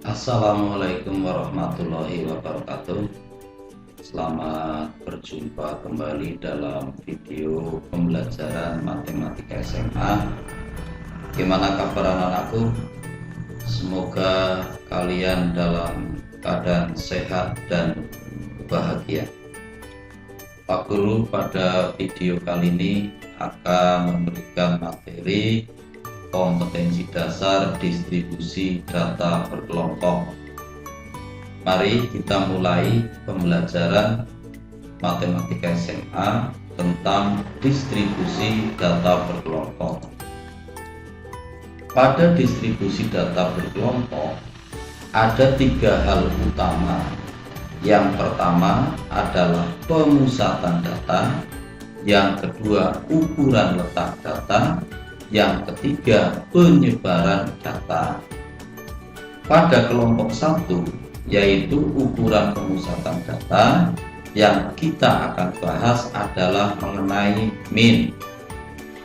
Assalamualaikum warahmatullahi wabarakatuh. Selamat berjumpa kembali dalam video pembelajaran matematika SMA. Gimana kabar anak-anakku? Semoga kalian dalam keadaan sehat dan bahagia. Pak Guru pada video kali ini akan memberikan materi kompetensi dasar distribusi data berkelompok. Mari kita mulai pembelajaran matematika SMA tentang distribusi data berkelompok. Pada distribusi data berkelompok ada tiga hal utama. Yang pertama adalah pemusatan data, yang kedua ukuran letak data, yang ketiga penyebaran data. Pada kelompok 1 yaitu ukuran pemusatan data, yang kita akan bahas adalah mengenai min.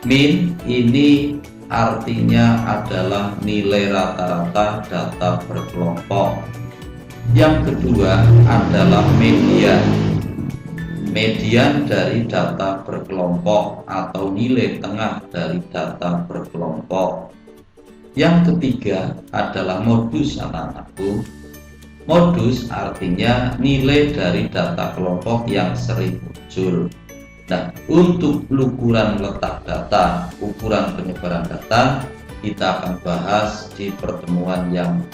Min ini artinya adalah nilai rata-rata data berkelompok. Yang kedua adalah median. Median dari data berkelompok atau nilai tengah dari data berkelompok. Yang ketiga adalah modus anak-anakku. Modus artinya nilai dari data kelompok yang sering muncul. Nah, untuk ukuran letak data, ukuran penyebaran data, kita akan bahas di pertemuan yang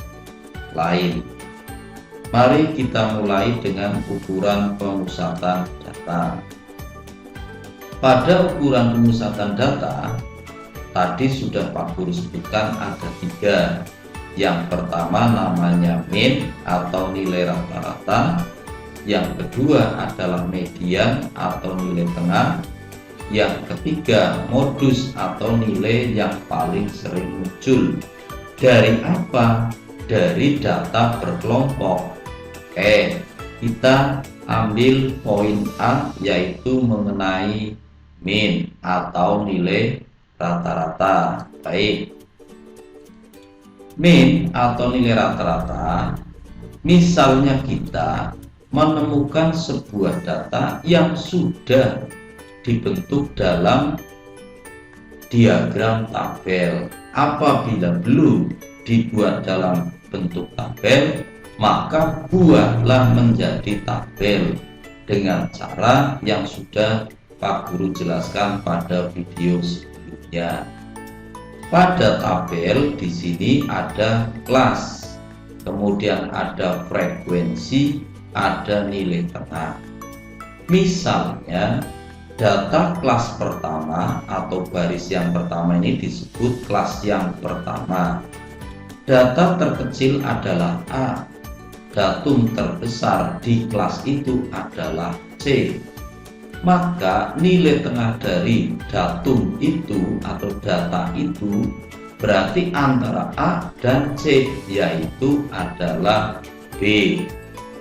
lain. Mari kita mulai dengan ukuran pemusatan data. Pada ukuran pemusatan data, tadi sudah Pak Guru sebutkan ada tiga. Yang pertama namanya min atau nilai rata-rata. Yang kedua adalah median atau nilai tengah. Yang ketiga modus atau nilai yang paling sering muncul. Dari apa? Dari data berkelompok. Kita ambil poin A yaitu mengenai min atau nilai rata-rata. Baik, min atau nilai rata-rata, misalnya kita menemukan sebuah data yang sudah dibentuk dalam diagram tabel. Apabila belum dibuat dalam bentuk tabel, maka buatlah menjadi tabel dengan cara yang sudah Pak Guru jelaskan pada video sebelumnya. Pada tabel di sini ada kelas, kemudian ada frekuensi, ada nilai tengah. Misalnya data kelas pertama atau baris yang pertama ini disebut kelas yang pertama. Data terkecil adalah A. Datum terbesar di kelas itu adalah C. Maka nilai tengah dari datum itu atau data itu berarti antara A dan C, yaitu adalah B.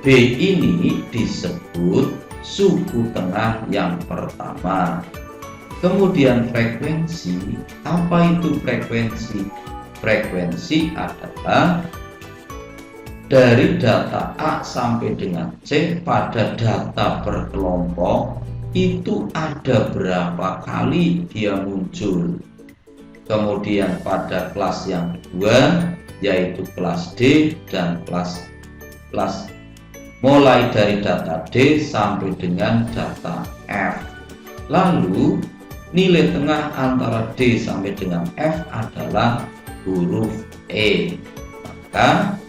B ini disebut suku tengah yang pertama. Kemudian frekuensi. Apa itu frekuensi? Frekuensi adalah dari data A sampai dengan C pada data berkelompok itu ada berapa kali dia muncul. Kemudian pada kelas yang kedua yaitu kelas D dan kelas mulai dari data D sampai dengan data F. Lalu nilai tengah antara D sampai dengan F adalah huruf E. Maka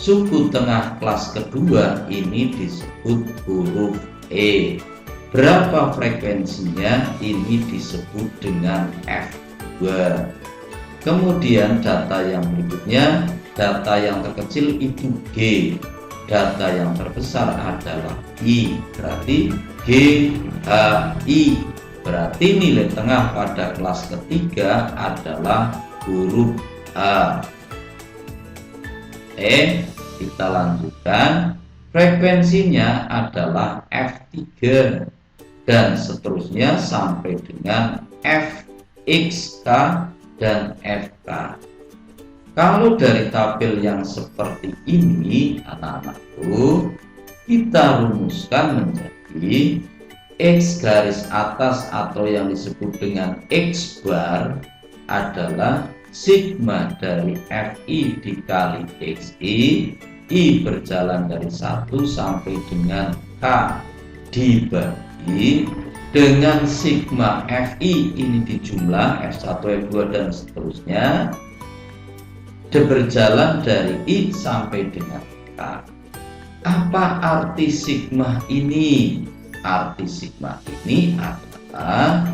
suku tengah kelas kedua ini disebut huruf E. Berapa frekuensinya? Ini disebut dengan F2. Kemudian data yang berikutnya, data yang terkecil itu G. Data yang terbesar adalah I. Berarti G, H, I. Berarti nilai tengah pada kelas ketiga adalah huruf A. Kita lanjutkan. Frekuensinya adalah F3 dan seterusnya sampai dengan F, X, K, dan FK. Kalau dari tabel yang seperti ini anak-anakku, kita rumuskan menjadi X garis atas atau yang disebut dengan X bar adalah sigma dari Fi dikali Xi, I berjalan dari 1 sampai dengan K dibagi dengan sigma Fi ini dijumlah F1, F2 dan seterusnya berjalan dari I sampai dengan K. Apa arti sigma ini? Arti sigma ini adalah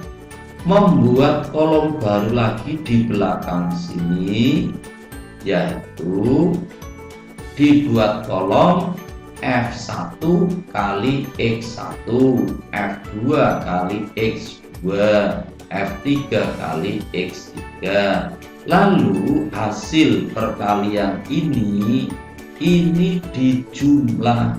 membuat kolom baru lagi di belakang sini, yaitu dibuat kolom F1 kali X1, F2 kali X2, F3 kali X3. Lalu hasil perkalian ini dijumlah,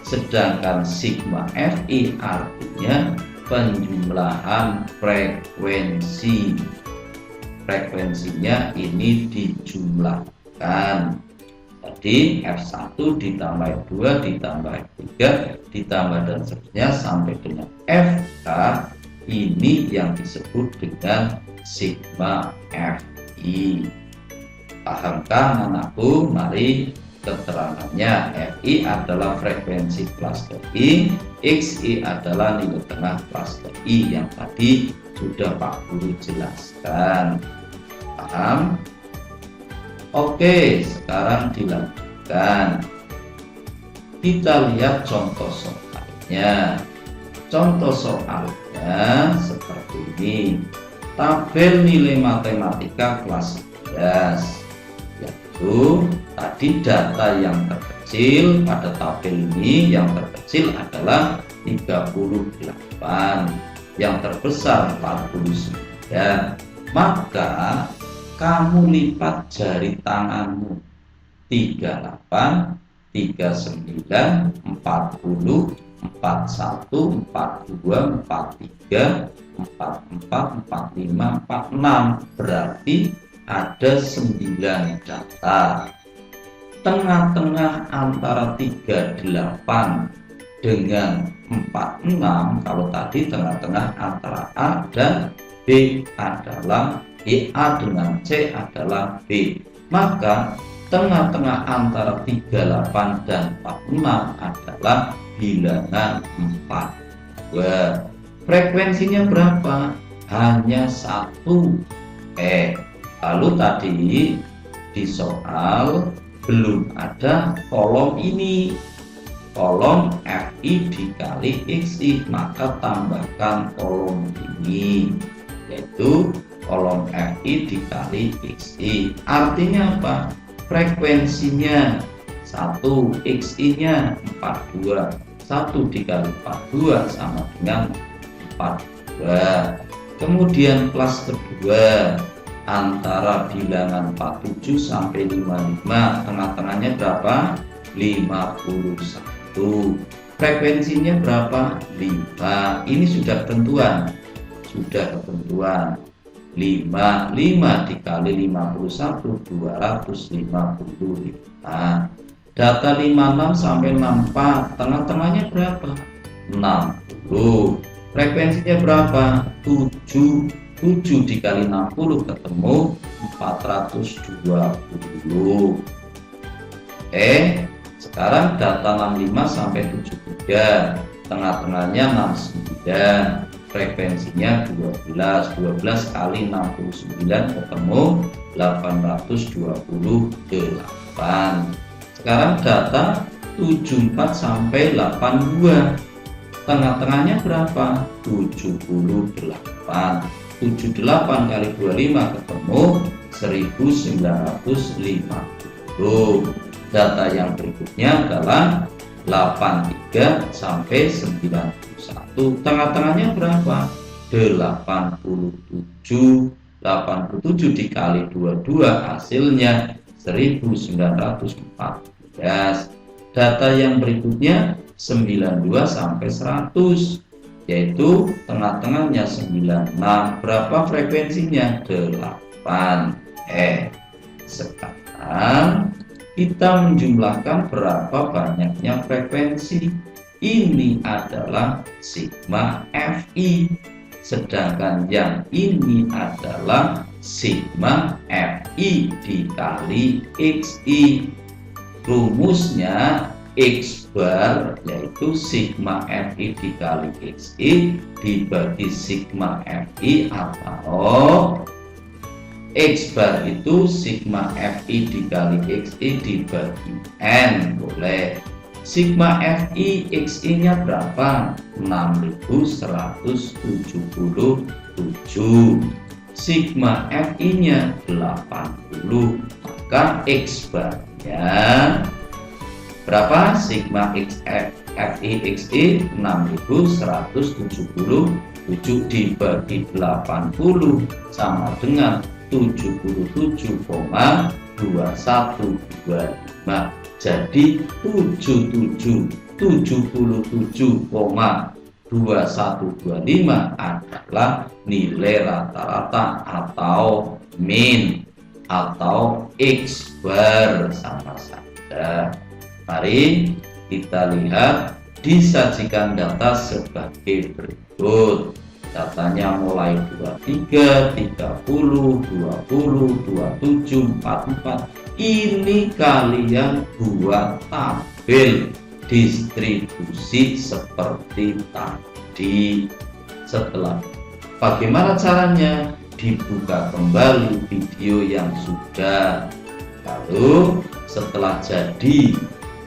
sedangkan sigma Fi artinya penjumlahan frekuensi. Frekuensinya ini dijumlahkan. Jadi F1 ditambah F2 ditambah F3 ditambah dan seterusnya sampai dengan Fk, ini yang disebut dengan sigma Fi. Pahamkah anakku? Mari keterangannya. Fi adalah frekuensi kelas I, Xi adalah nilai tengah kelas I yang tadi sudah Pak Guru jelaskan. Paham? Oke, sekarang dilanjutkan. Kita lihat contoh soalnya. Contoh soalnya seperti ini. Tabel nilai matematika kelas 11, yaitu tadi data yang terkecil pada tabel ini, yang terkecil adalah 38, yang terbesar 49. Maka kamu lipat jari tanganmu 38, 39, 40, 41, 42, 43, 44, 45, 46, berarti ada 9 data. Tengah-tengah antara 38 dengan 46, kalau tadi tengah-tengah antara A dan B adalah A dengan C adalah B, maka tengah-tengah antara 38 dan 46 adalah bilangan 42. Frekuensinya berapa? Hanya 1. Lalu tadi di soal belum ada kolom ini, kolom Fi dikali Xi, maka tambahkan kolom ini, yaitu kolom Fi dikali Xi. Artinya apa? Frekuensinya 1, Xi nya 42, 1 dikali 42 sama dengan 42. Kemudian kelas kedua antara bilangan 47 sampai 55, tengah-tengahnya berapa? 51. Frekuensinya berapa? 5. Ini sudah ketentuan. 5 dikali 51 255. Data 56 sampai 64, tengah-tengahnya berapa? 60. Frekuensinya berapa? 7. 7 dikali 60 ketemu 420. Sekarang data 65 sampai 73, tengah-tengahnya 69, frekuensinya 12. 12 kali 69 ketemu 828. Sekarang data 74 sampai 82, tengah-tengahnya berapa? 78. 78 kali 25 ketemu 1950. Data yang berikutnya adalah 83 sampai 91, tengah-tengahnya berapa? 87. 87 dikali 22 hasilnya 1914. Data yang berikutnya 92 sampai 100, yaitu tengah-tengahnya 96. Berapa frekuensinya? 8. Sekarang kita menjumlahkan berapa banyaknya frekuensi. Ini adalah sigma Fi, sedangkan yang ini adalah sigma Fi dikali Xi. Rumusnya X bar yaitu sigma Fi dikali Xi dibagi sigma Fi, atau X bar itu sigma Fi dikali Xi dibagi N. Boleh. Sigma Fi Xi nya berapa? 6177. Sigma Fi nya 80. Maka X bar nya berapa? Sigma Fi Xi 6177 dibagi 80 sama dengan 77,2125. Jadi 77,2125 adalah nilai rata-rata atau min atau X bar, sama saja. Mari kita lihat disajikan data sebagai berikut. Datanya mulai 23, 30, 20, 27, 44. Ini kalian buat tabel distribusi seperti tadi. Setelah bagaimana caranya? Dibuka kembali video yang sudah. Lalu setelah jadi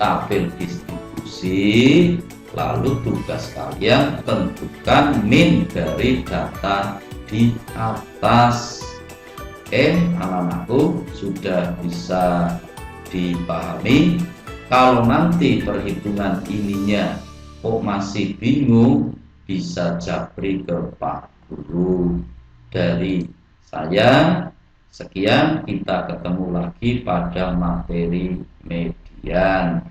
tabel distribusi, lalu tugas kalian tentukan min dari data di atas. Anak-anakku sudah bisa dipahami. Kalau nanti perhitungan ininya kok masih bingung, bisa japri ke Pak Guru. Dari saya sekian, kita ketemu lagi pada materi median.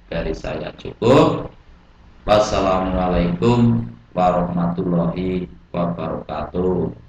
Dari saya cukup. Wassalamualaikum warahmatullahi wabarakatuh.